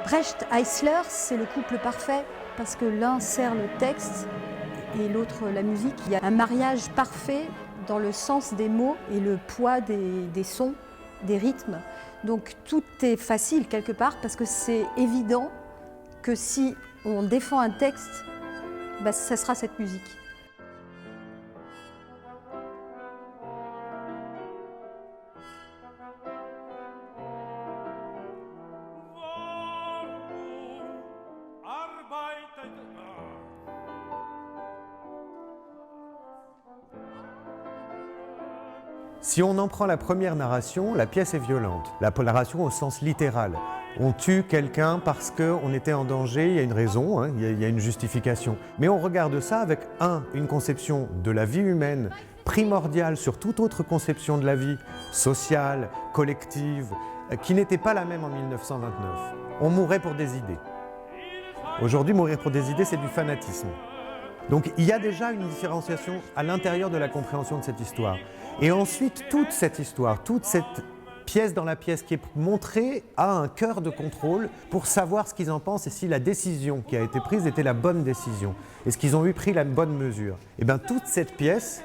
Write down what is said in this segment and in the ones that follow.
Brecht-Eisler, c'est le couple parfait parce que l'un sert le texte et l'autre la musique. Il y a un mariage parfait dans le sens des mots et le poids des sons, des rythmes. Donc tout est facile quelque part parce que c'est évident que si on défend un texte, ça sera cette musique. Si on en prend la première narration, la pièce est violente. La narration au sens littéral. On tue quelqu'un parce qu'on était en danger, il y a une raison, hein, il y a une justification. Mais on regarde ça avec, une conception de la vie humaine primordiale sur toute autre conception de la vie, sociale, collective, qui n'était pas la même en 1929. On mourait pour des idées. Aujourd'hui, mourir pour des idées, c'est du fanatisme. Donc il y a déjà une différenciation à l'intérieur de la compréhension de cette histoire. Et ensuite, toute cette histoire, toute cette pièce dans la pièce qui est montrée a un cœur de contrôle pour savoir ce qu'ils en pensent et si la décision qui a été prise était la bonne décision. Est-ce qu'ils ont pris la bonne mesure? Et bien toute cette pièce,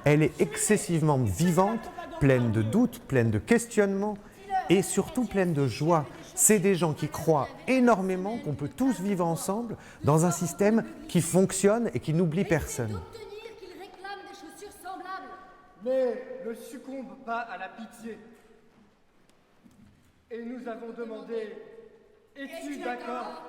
elle est excessivement vivante, pleine de doutes, pleine de questionnements et surtout pleine de joie. C'est des gens qui croient énormément qu'on peut tous vivre ensemble dans un système qui fonctionne et qui n'oublie personne. Mais ne succombe pas à la pitié. Et nous avons demandé, es-tu d'accord?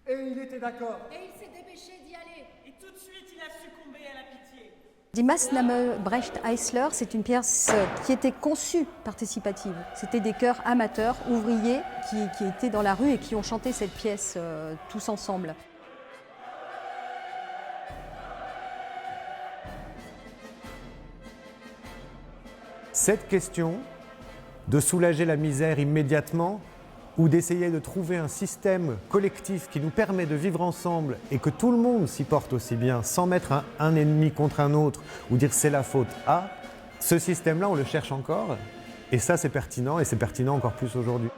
Et il était d'accord. Et il s'est dépêché d'y aller. Et tout de suite, il a succombé à la pitié. Die Maßnahme Brecht-Eisler, c'est une pièce qui était conçue participative. C'était des chœurs amateurs, ouvriers, qui étaient dans la rue et qui ont chanté cette pièce tous ensemble. Cette question de soulager la misère immédiatement ou d'essayer de trouver un système collectif qui nous permet de vivre ensemble et que tout le monde s'y porte aussi bien, sans mettre un ennemi contre un autre ou dire c'est la faute à, ce système-là, on le cherche encore et ça c'est pertinent et c'est pertinent encore plus aujourd'hui.